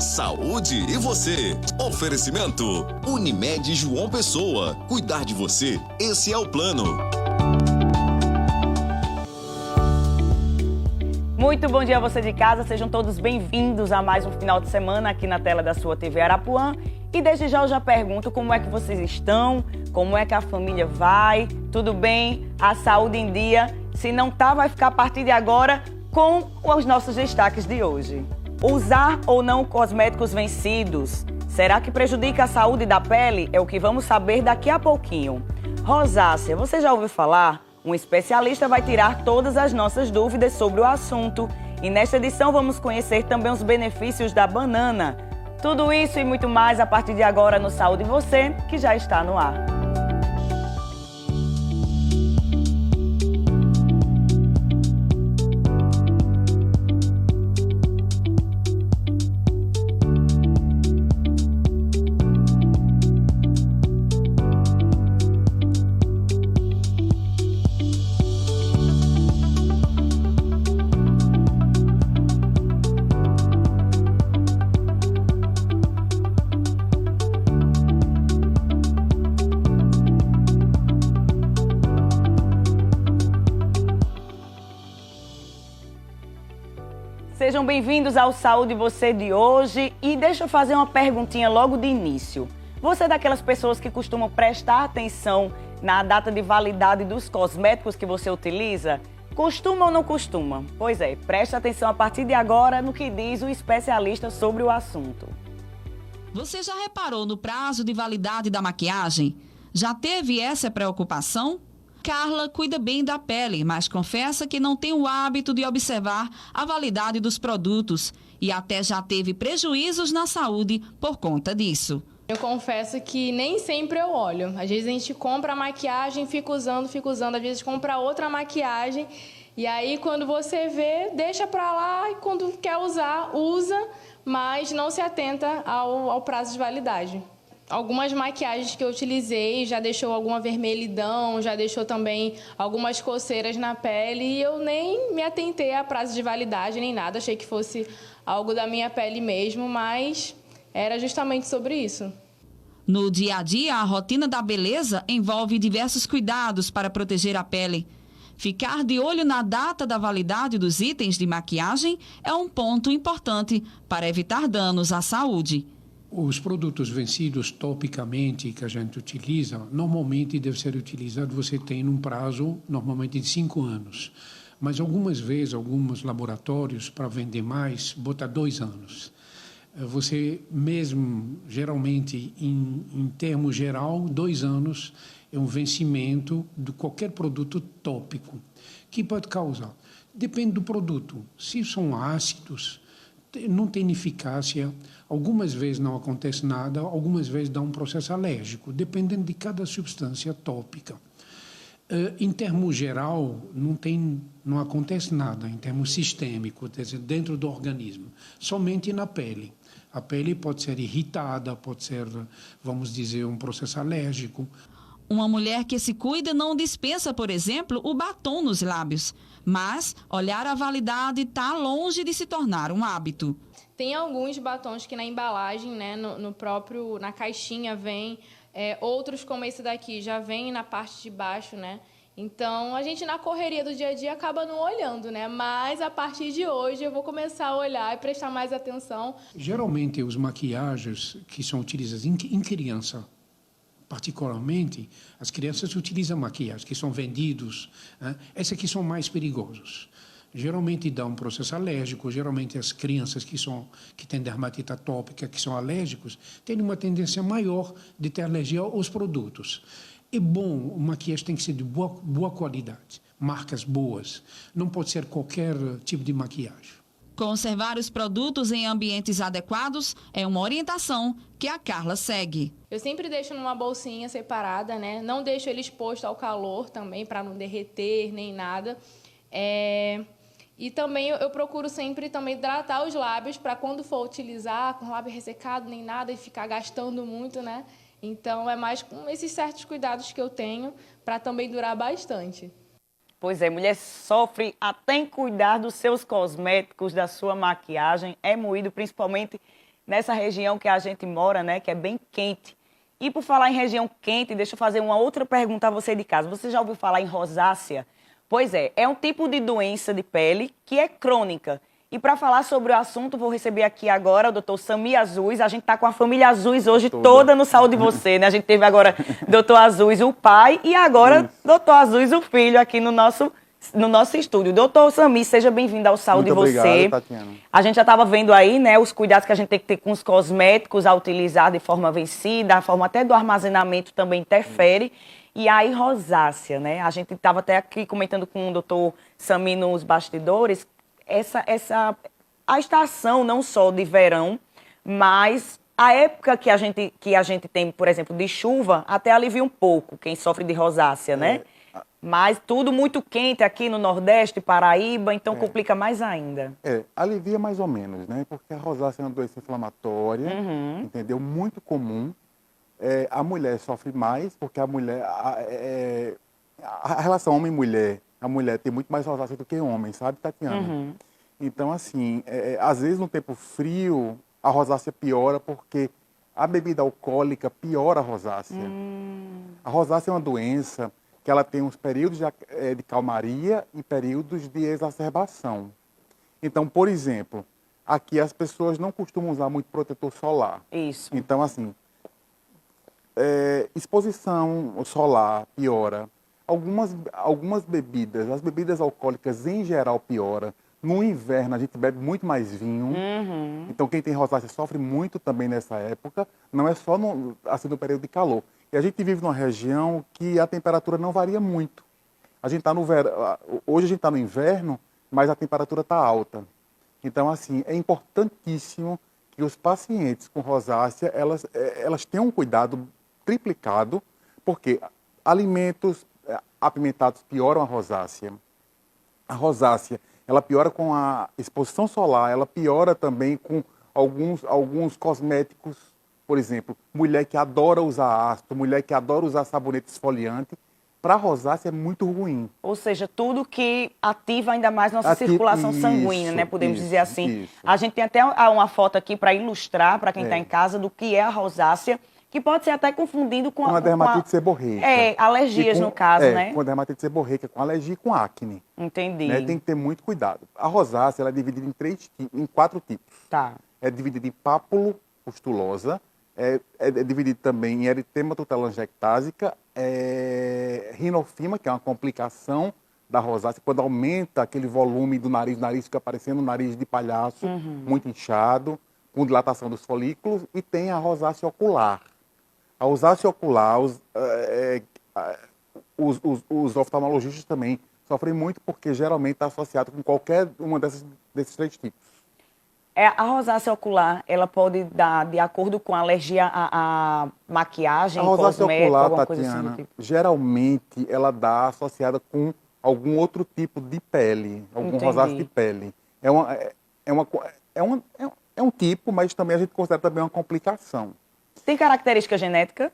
Saúde e você. Oferecimento Unimed João Pessoa. Cuidar de você, esse é o plano. Muito bom dia a você de casa, sejam todos bem-vindos a mais um final de semana aqui na tela da sua TV Arapuã. E desde já eu já pergunto como é que vocês estão, como é que a família vai, tudo bem, a saúde em dia? Se não tá, vai ficar a partir de agora com os nossos destaques de hoje. Usar ou não cosméticos vencidos? Será que prejudica a saúde da pele? É o que vamos saber daqui a pouquinho. Rosácea, você já ouviu falar? Um especialista vai tirar todas as nossas dúvidas sobre o assunto. E nesta edição vamos conhecer também os benefícios da banana. Tudo isso e muito mais a partir de agora no Saúde e Você, que já está no ar. Sejam bem-vindos ao Saúde e Você de hoje e deixa eu fazer uma perguntinha logo de início. Você é daquelas pessoas que costumam prestar atenção na data de validade dos cosméticos que você utiliza? Costuma ou não costuma? Pois é, preste atenção a partir de agora no que diz o especialista sobre o assunto. Você já reparou no prazo de validade da maquiagem? Já teve essa preocupação? Carla cuida bem da pele, mas confessa que não tem o hábito de observar a validade dos produtos e até já teve prejuízos na saúde por conta disso. Eu confesso que nem sempre eu olho. Às vezes a gente compra a maquiagem, fica usando, às vezes compra outra maquiagem e aí quando você vê, deixa pra lá e quando quer usar, usa, mas não se atenta ao prazo de validade. Algumas maquiagens que eu utilizei já deixou alguma vermelhidão, já deixou também algumas coceiras na pele e eu nem me atentei a prazo de validade nem nada, achei que fosse algo da minha pele mesmo, mas era justamente sobre isso. No dia a dia, a rotina da beleza envolve diversos cuidados para proteger a pele. Ficar de olho na data da validade dos itens de maquiagem é um ponto importante para evitar danos à saúde. Os produtos vencidos topicamente que a gente utiliza, normalmente deve ser utilizado, você tem um prazo normalmente de 5 anos. Mas algumas vezes, alguns laboratórios, para vender mais, botam 2 anos. Você mesmo, geralmente, em termo geral, 2 anos é um vencimento de qualquer produto tópico. Que pode causar? Depende do produto. Se são ácidos, não tem eficácia, algumas vezes não acontece nada, algumas vezes dá um processo alérgico, dependendo de cada substância tópica. Em termo geral, não acontece nada, em termos sistêmico, quer dizer, dentro do organismo, somente na pele. A pele pode ser irritada, pode ser, vamos dizer, um processo alérgico. Uma mulher que se cuida não dispensa, por exemplo, o batom nos lábios. Mas olhar a validade está longe de se tornar um hábito. Tem alguns batons que na embalagem, né, na caixinha vem, outros como esse daqui já vem na parte de baixo, né? Então a gente na correria do dia a dia acaba não olhando, né? Mas a partir de hoje eu vou começar a olhar e prestar mais atenção. Geralmente os maquiagens que são utilizadas em criança, particularmente, as crianças utilizam maquiagem, que são vendidos, né? Esses aqui são mais perigosos. Geralmente dá um processo alérgico, geralmente as crianças que têm dermatite atópica, que são alérgicos, têm uma tendência maior de ter alergia aos produtos. É bom, o maquiagem tem que ser de boa qualidade, marcas boas, não pode ser qualquer tipo de maquiagem. Conservar os produtos em ambientes adequados é uma orientação que a Carla segue. Eu sempre deixo numa bolsinha separada, né? Não deixo ele exposto ao calor também, para não derreter nem nada. E também eu procuro sempre também hidratar os lábios para quando for utilizar, com o lábio ressecado nem nada e ficar gastando muito, né? Então é mais com esses certos cuidados que eu tenho para também durar bastante. Pois é, mulher sofre até em cuidar dos seus cosméticos, da sua maquiagem, é moído principalmente nessa região que a gente mora, né, que é bem quente. E por falar em região quente, deixa eu fazer uma outra pergunta a você de casa. Você já ouviu falar em rosácea? Pois é um tipo de doença de pele que é crônica. E para falar sobre o assunto, vou receber aqui agora o doutor Sami Azuis. A gente está com a família Azuis hoje toda no Saúde Você, né? A gente teve agora doutor Azuis, o pai, e agora doutor Azuis, o filho, aqui no nosso estúdio. Doutor Sami, seja bem-vindo ao Saúde Muito Você. obrigado, Tatiana. A gente já estava vendo aí, né, os cuidados que a gente tem que ter com os cosméticos a utilizar de forma vencida, a forma até do armazenamento também interfere. E aí, rosácea, né? A gente estava até aqui comentando com o doutor Sami nos bastidores, a estação não só de verão, mas a época que a gente tem, por exemplo, de chuva, até alivia um pouco quem sofre de rosácea, né? Mas tudo muito quente aqui no Nordeste, Paraíba, então complica mais ainda. Alivia mais ou menos, né? Porque a rosácea é uma doença inflamatória, entendeu? Muito comum. A mulher sofre mais, porque a mulher... A relação homem-mulher, a mulher tem muito mais rosácea do que homem, sabe, Tatiana? Então, assim, às vezes no tempo frio, a rosácea piora porque a bebida alcoólica piora a rosácea. A rosácea é uma doença que ela tem uns períodos de calmaria e períodos de exacerbação. Então, por exemplo, aqui as pessoas não costumam usar muito protetor solar. Isso. Então, assim, exposição solar piora. Algumas bebidas, as bebidas alcoólicas em geral piora. No inverno a gente bebe muito mais vinho. Então quem tem rosácea sofre muito também nessa época. Não é só no período de calor. E a gente vive numa região que a temperatura não varia muito. A gente tá no verão, hoje a gente está no inverno, mas a temperatura está alta. Então, assim, é importantíssimo que os pacientes com rosácea, elas tenham um cuidado triplicado, porque alimentos apimentados pioram a rosácea. A rosácea, ela piora com a exposição solar, ela piora também com alguns cosméticos, por exemplo, mulher que adora usar ácido, mulher que adora usar sabonete esfoliante, para a rosácea é muito ruim. Ou seja, tudo que ativa ainda mais nossa circulação sanguínea, né? Podemos dizer assim. Isso. A gente tem até uma foto aqui para ilustrar, para quem está em casa, do que é a rosácea, que pode ser até confundido com a dermatite seborreica. Alergias no caso, né? Com a dermatite seborreica, com alergia e com acne. Entendi. Né? Tem que ter muito cuidado. A rosácea ela é dividida em 4 tipos. Tá. É dividida em pápulo pustulosa, é dividido também em eritema telangiectásica, rinofima, que é uma complicação da rosácea, quando aumenta aquele volume do nariz, o nariz fica parecendo um nariz de palhaço, muito inchado, com dilatação dos folículos, e tem a rosácea ocular. A rosácea ocular, os oftalmologistas também sofrem muito, porque geralmente está associado com qualquer uma desses 3 tipos. A rosácea ocular, ela pode dar de acordo com a alergia à maquiagem, cosmético, alguma coisa assim do tipo? Geralmente ela dá associada com algum outro tipo de pele, algum rosácea de pele. É um tipo, mas também a gente considera também uma complicação. Tem característica genética?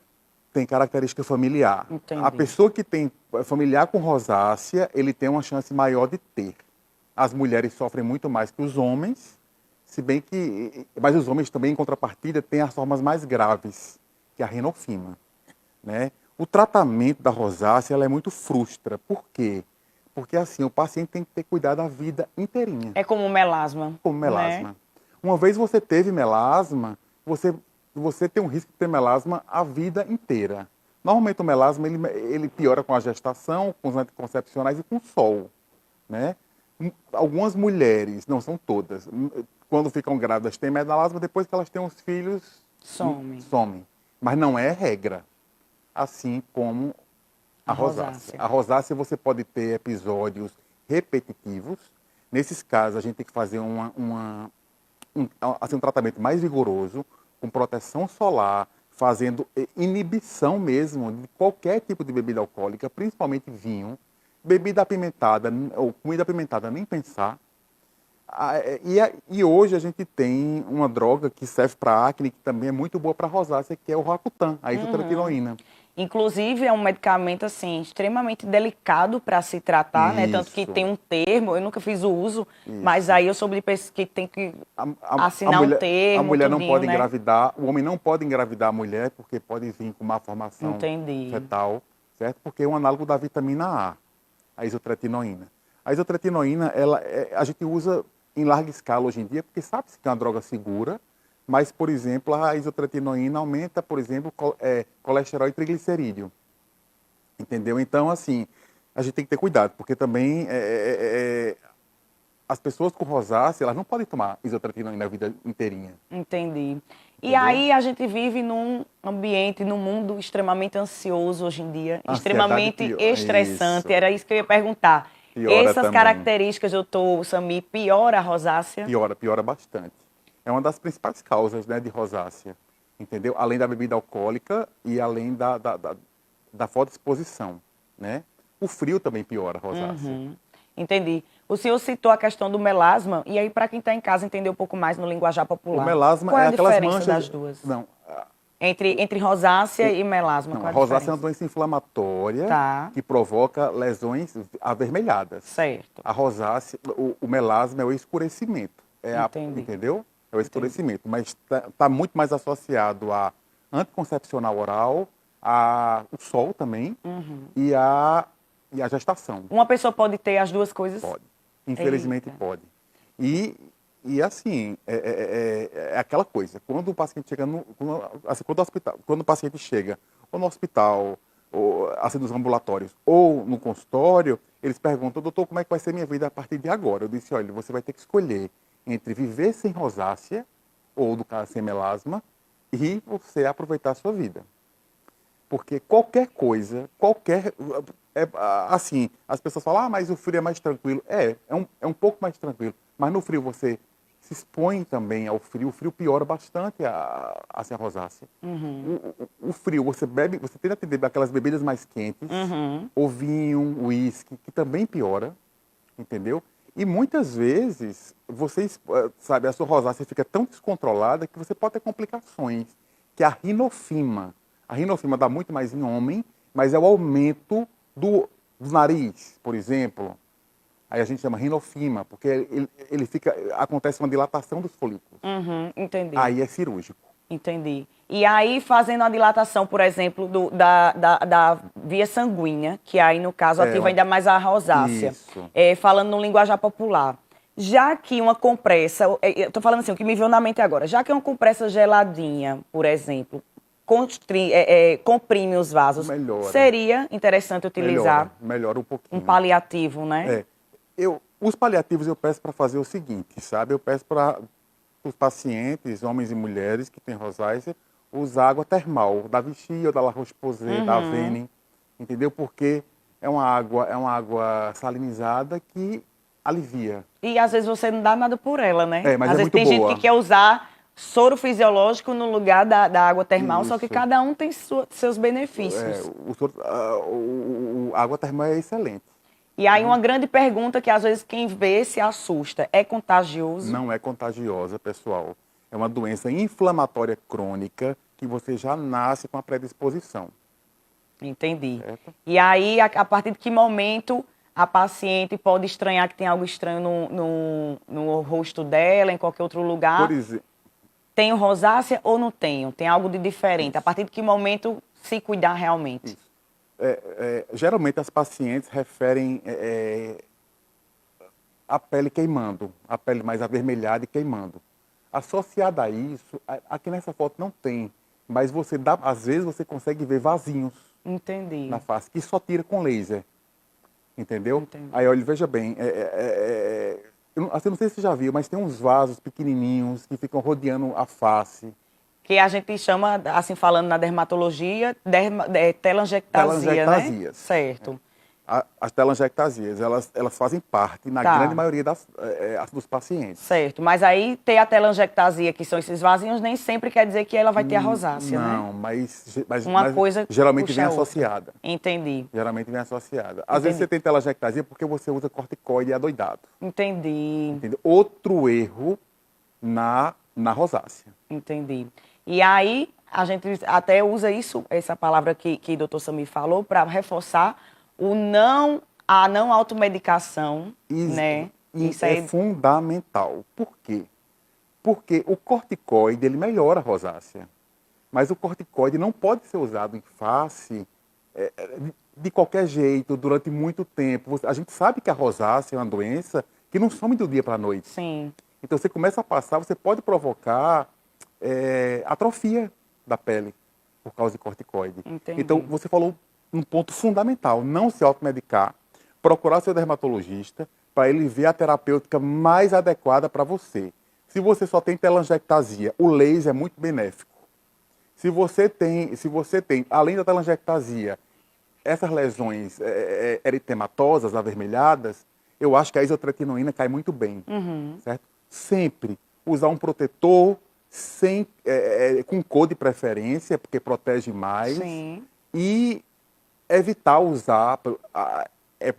Tem característica familiar. Entendi. A pessoa que tem familiar com rosácea, ele tem uma chance maior de ter. As mulheres sofrem muito mais que os homens, se bem que... Mas os homens também, em contrapartida, têm as formas mais graves, que é a rinofima, né? O tratamento da rosácea ela é muito frustra. Por quê? Porque assim, o paciente tem que ter cuidado a vida inteirinha. É como melasma. Como melasma. Né? Uma vez você teve melasma, você tem um risco de ter melasma a vida inteira. Normalmente o melasma ele piora com a gestação, com os anticoncepcionais e com o sol, né? Algumas mulheres, não são todas, quando ficam grávidas têm melasma, depois que elas têm os filhos, some. Mas não é regra, assim como a rosácea. A rosácea você pode ter episódios repetitivos. Nesses casos a gente tem que fazer um tratamento mais rigoroso, com proteção solar, fazendo inibição mesmo de qualquer tipo de bebida alcoólica, principalmente vinho, bebida apimentada ou comida apimentada, nem pensar. E hoje a gente tem uma droga que serve para acne, que também é muito boa para rosácea, que é o Racutan, a isotretinoína. Inclusive, é um medicamento, assim, extremamente delicado para se tratar, né? Tanto que Isso. tem um termo, eu nunca fiz o uso, Isso. mas aí eu soube de pessoas que tem que assinar a mulher, um termo, a mulher não tudinho, pode né? engravidar, o homem não pode engravidar a mulher, porque pode vir com má formação Entendi. fetal, certo? Porque é um análogo da vitamina a isotretinoína. A isotretinoína, a gente usa em larga escala hoje em dia, porque sabe-se que é uma droga segura, mas, por exemplo, a isotretinoína aumenta, por exemplo, colesterol e triglicerídeo. Entendeu? Então, assim, a gente tem que ter cuidado, porque também as pessoas com rosácea, elas não podem tomar isotretinoína a vida inteirinha. Entendi. E Entendeu? aí a gente vive num ambiente, num mundo extremamente ansioso hoje em dia, Ansiedade extremamente pior, estressante. isso. Era isso que eu ia perguntar. Piora Essas também. características, doutor Samir, piora a rosácea? Piora bastante. É uma das principais causas, né, de rosácea, entendeu? Além da bebida alcoólica e além da forte exposição, né? O frio também piora a rosácea. Entendi. O senhor citou a questão do melasma, e aí para quem está em casa entender um pouco mais no linguajar popular. O melasma qual é a aquelas diferença manchas... das duas? Não, Entre rosácea e melasma, não, qual a é a rosácea é uma diferença? doença inflamatória Tá. que provoca lesões avermelhadas. Certo. A rosácea, o melasma é o escurecimento. Entendi. Entendeu? É o escurecimento. Mas está muito mais associado a anticoncepcional oral, o sol também e a gestação. Uma pessoa pode ter as duas coisas? Pode. Infelizmente Eita. pode. E assim, é aquela coisa. Quando o paciente chega quando o paciente chega ou no hospital, ou assim, nos ambulatórios, ou no consultório, eles perguntam, doutor, como é que vai ser minha vida a partir de agora? Eu disse, olha, você vai ter que escolher entre viver sem rosácea, ou no caso sem melasma, e você aproveitar a sua vida. Porque qualquer coisa, assim, as pessoas falam, mas o frio é mais tranquilo. É um pouco mais tranquilo. Mas no frio você se expõe também ao frio. O frio piora bastante a rosácea. O frio, você tende a ter aquelas bebidas mais quentes, ou vinho, uísque, que também piora, entendeu? E muitas vezes, sabe, a sua rosácea fica tão descontrolada que você pode ter complicações, que é a rinofima. A rinofima dá muito mais em homem, mas é o aumento do nariz, por exemplo. Aí a gente chama rinofima, porque acontece uma dilatação dos folículos. Entendi. Aí é cirúrgico. Entendi. E aí, fazendo a dilatação, por exemplo, da via sanguínea, que aí, no caso, ativa ainda mais a rosácea. Isso. Falando no linguajar popular. Já que uma compressa, eu estou falando assim, o que me veio na mente agora, já que uma compressa geladinha, por exemplo, comprime os vasos, Melhora. seria interessante utilizar Melhora um pouquinho. um paliativo, né? Os paliativos eu peço para fazer o seguinte, sabe? Eu peço para os pacientes, homens e mulheres que têm rosácea, usar água termal, da Vichy ou da La Roche-Posay, da Avene, entendeu? Porque é uma água salinizada que alivia. E às vezes você não dá nada por ela, né? Mas às é vezes muito tem gente boa. que quer usar soro fisiológico no lugar da água termal, só que Isso. cada um tem seus benefícios. A água termal é excelente. E aí uma grande pergunta que às vezes quem vê se assusta, é contagioso? Não é contagiosa, pessoal. É uma doença inflamatória crônica que você já nasce com a predisposição. Entendi. Certo. E aí, a partir de que momento a paciente pode estranhar que tem algo estranho no rosto dela, em qualquer outro lugar? Por exemplo, Tenho rosácea ou não tenho? Tem algo de diferente? A partir de que momento se cuidar realmente? Isso. Geralmente as pacientes referem a pele queimando, a pele mais avermelhada e queimando. Associada a isso, aqui nessa foto não tem, mas às vezes você consegue ver vasinhos Entendi. na face, que só tira com laser. Entendeu? Entendi. Aí, olha, veja bem, eu não sei se você já viu, mas tem uns vasos pequenininhos que ficam rodeando a face. Que a gente chama, assim, falando na dermatologia, telangiectasia, né? Telangiectasias. Certo. As telangiectasias, elas fazem parte, na Tá. grande maioria dos pacientes. Certo. Mas aí ter a telangiectasia, que são esses vasinhos, nem sempre quer dizer que ela vai ter a rosácea, né? Não, mas Coisa geralmente puxa vem a outra. associada. Entendi. Geralmente vem associada. Às vezes você tem telangiectasia porque você usa corticoide adoidado. Entendi. Entendeu? Outro erro na na rosácea. Entendi. E aí, a gente até usa essa palavra que o doutor Samir falou, para reforçar a não automedicação, né? Isso é fundamental. Por quê? Porque o corticoide, ele melhora a rosácea. Mas o corticoide não pode ser usado em face de qualquer jeito, durante muito tempo. A gente sabe que a rosácea é uma doença que não some do dia para a noite. Sim. Então, você começa a passar, você pode provocar atrofia da pele por causa de corticoide. Entendi. Então, você falou um ponto fundamental, não se automedicar, procurar seu dermatologista para ele ver a terapêutica mais adequada para você. Se você só tem telangiectasia, o laser é muito benéfico. Se você tem, além da telangiectasia, essas lesões eritematosas, avermelhadas, eu acho que a isotretinoína cai muito bem, certo? Sempre usar um protetor com cor de preferência, porque protege mais. Sim. E evitar usar, por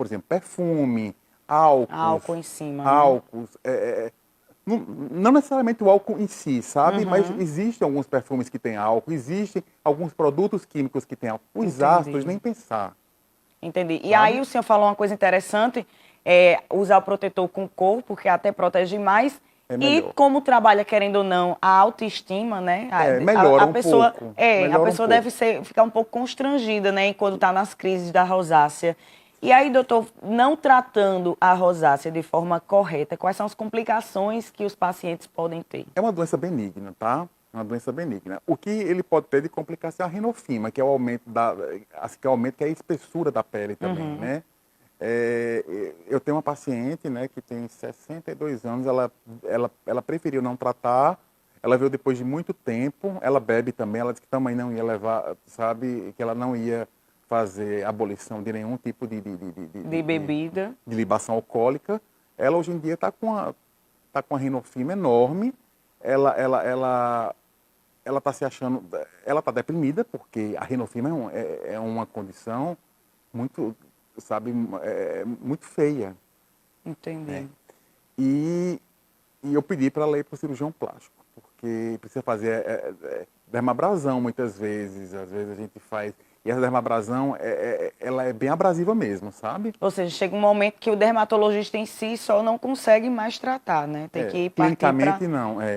exemplo, perfume, álcool. Álcool em cima. Né? Álcool. Não necessariamente o álcool em si, sabe? Mas existem alguns perfumes que têm álcool, existem alguns produtos químicos que têm álcool. Os ácidos, nem pensar. Entendi. E Sabe? aí o senhor falou uma coisa interessante, usar o protetor com cor, porque até protege mais. E como trabalha, querendo ou não, a autoestima, né? Melhora a pessoa, pouco. A pessoa deve ficar um pouco constrangida, né? Quando está nas crises da rosácea. E aí, doutor, não tratando a rosácea de forma correta, quais são as complicações que os pacientes podem ter? É uma doença benigna, tá? Uma doença benigna. O que ele pode ter de complicação é a rinofima, que é o aumento que é a espessura da pele também, né? Eu tenho uma paciente, né, que tem 62 anos, ela preferiu não tratar, ela veio depois de muito tempo, ela bebe também, ela disse que também não ia levar, sabe, que ela não ia fazer abolição de nenhum tipo de bebida, de libação alcoólica. Ela hoje em dia está com a rinofima enorme, ela está se achando, ela está deprimida, porque a rinofima é uma condição muito, sabe, muito feia. Entendi. Né? E eu pedi para ela ir para o cirurgião plástico, porque precisa fazer dermabrasão muitas vezes, às vezes a gente faz. E essa dermabrasão, ela é bem abrasiva mesmo, sabe? Ou seja, chega um momento que o dermatologista em si só não consegue mais tratar, né? Tem que partir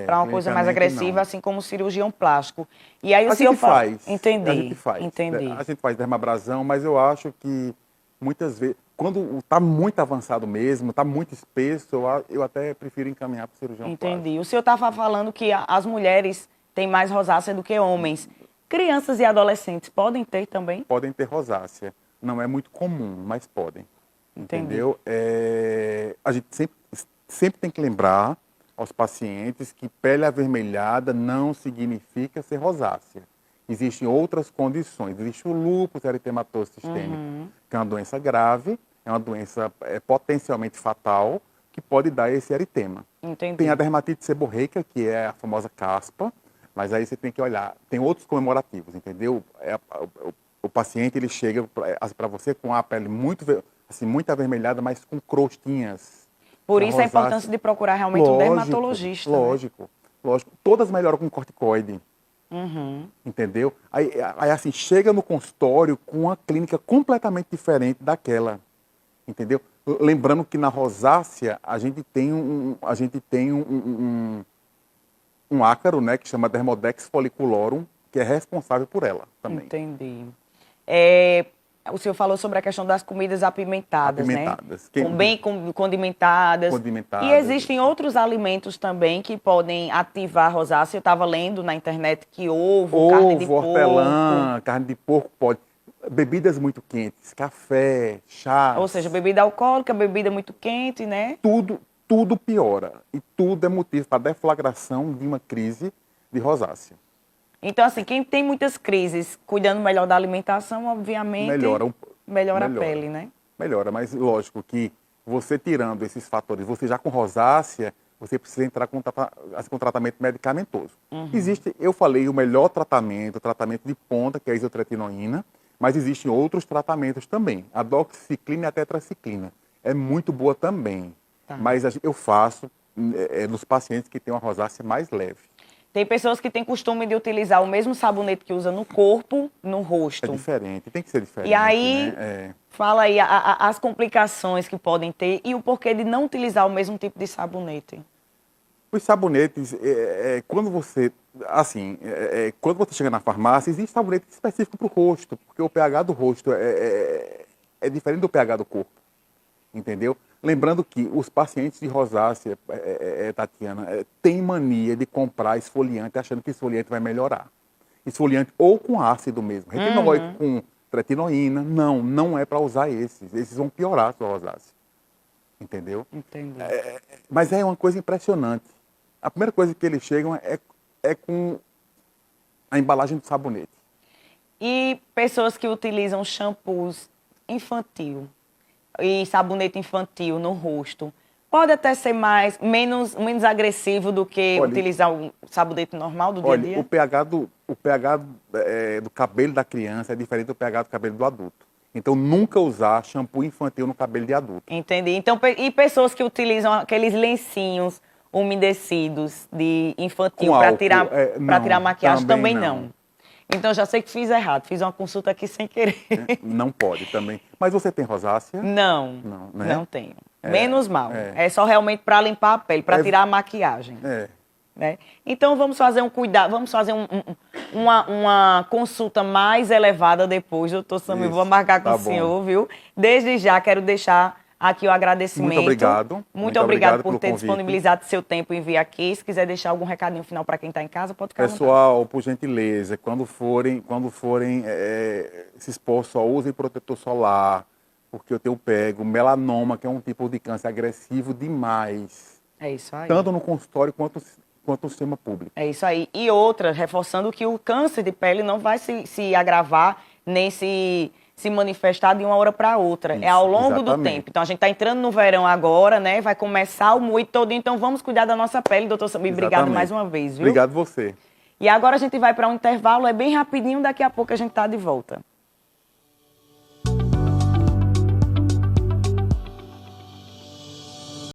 para uma coisa mais agressiva, não. assim como o cirurgião plástico. E aí o a senhor gente faz. Entendi. A gente faz. Entendi. A gente faz dermabrasão, mas eu acho que muitas vezes, quando está muito avançado mesmo, está muito espesso, eu até prefiro encaminhar para o cirurgião plástico. Entendi. O senhor estava falando que as mulheres têm mais rosácea do que homens. Crianças e adolescentes podem ter também? Podem ter rosácea. Não é muito comum, mas podem. Entendi. Entendeu? A gente sempre tem que lembrar aos pacientes que pele avermelhada não significa ser rosácea. Existem outras condições. Existe o lúpus eritematoso sistêmico, que é uma doença grave, é uma doença potencialmente fatal, que pode dar esse eritema. Entendi. Tem a dermatite seborreica, que é a famosa caspa, mas aí você tem que olhar, tem outros comemorativos, entendeu? O paciente, ele chega para você com a pele muito avermelhada, mas com crostinhas. Por isso a importância de procurar realmente um dermatologista. Lógico. Todas melhoram com corticoide. Entendeu? Aí assim, chega no consultório com uma clínica completamente diferente daquela. Entendeu? Lembrando que na rosácea a gente tem um ácaro, né, que chama Dermodex folliculorum, que é responsável por ela também. Entendi. O senhor falou sobre a questão das comidas apimentadas, né? Bem condimentadas. E existem outros alimentos também que podem ativar a rosácea. Eu estava lendo na internet que carne de porco. Hortelã, carne de porco pode. Bebidas muito quentes, café, chá. Ou seja, bebida alcoólica, bebida muito quente, né? Tudo piora. E tudo é motivo para deflagração de uma crise de rosácea. Então, assim, quem tem muitas crises, cuidando melhor da alimentação, obviamente, melhora a pele, né? Melhora, mas lógico que você tirando esses fatores, você já com rosácea, você precisa entrar com tratamento medicamentoso. Existe, eu falei, o melhor tratamento de ponta, que é a isotretinoína, mas existem outros tratamentos também. A doxiciclina e a tetraciclina. É muito boa também. Tá. Mas eu faço nos pacientes que têm uma rosácea mais leve. Tem pessoas que têm costume de utilizar o mesmo sabonete que usa no corpo, no rosto. É diferente, tem que ser diferente. E aí, né? fala aí as complicações que podem ter e o porquê de não utilizar o mesmo tipo de sabonete. Os sabonetes, quando você, quando você chega na farmácia, existe sabonete específico para o rosto, porque o pH do rosto é diferente do pH do corpo, entendeu? Lembrando que os pacientes de rosácea, Tatiana, têm mania de comprar esfoliante achando que esfoliante vai melhorar. Esfoliante ou com ácido mesmo, retinóico com tretinoína, não é para usar esses. Esses vão piorar a sua rosácea, entendeu? Entendi. Mas é uma coisa impressionante. A primeira coisa que eles chegam é com a embalagem do sabonete. E pessoas que utilizam shampoos infantil e sabonete infantil no rosto, pode até ser menos agressivo do que utilizar o sabonete normal do dia a dia? O pH do cabelo da criança é diferente do pH do cabelo do adulto. Então, nunca usar shampoo infantil no cabelo de adulto. Entendi. Então, e pessoas que utilizam aqueles lencinhos umedecidos de infantil para tirar maquiagem, também não. Então, já sei que fiz errado. Fiz uma consulta aqui sem querer. Não pode também. Mas você tem rosácea? Não, né? não tenho. Menos mal. É só realmente para limpar a pele, para tirar a maquiagem. Né? Então, vamos fazer um cuidado, vamos fazer uma consulta mais elevada depois, doutor Samir. Vou marcar com o senhor, viu? Desde já, quero deixar aqui o agradecimento. Muito obrigado. Muito obrigado por ter disponibilizado seu tempo em vir aqui. Se quiser deixar algum recadinho final para quem está em casa, pode ficar à vontade. Pessoal, por gentileza, quando forem se expor, só usem protetor solar, porque eu tenho pego melanoma, que é um tipo de câncer agressivo demais. É isso aí. Tanto no consultório quanto no sistema público. É isso aí. E outra, reforçando que o câncer de pele não vai se agravar, nem se manifestar de uma hora para outra. Isso, é ao longo do tempo. Então, a gente está entrando no verão agora, né? Vai começar o moído todo. Então, vamos cuidar da nossa pele, doutor Samir. Obrigado mais uma vez, viu? Obrigado você. E agora a gente vai para um intervalo, é bem rapidinho, daqui a pouco a gente está de volta.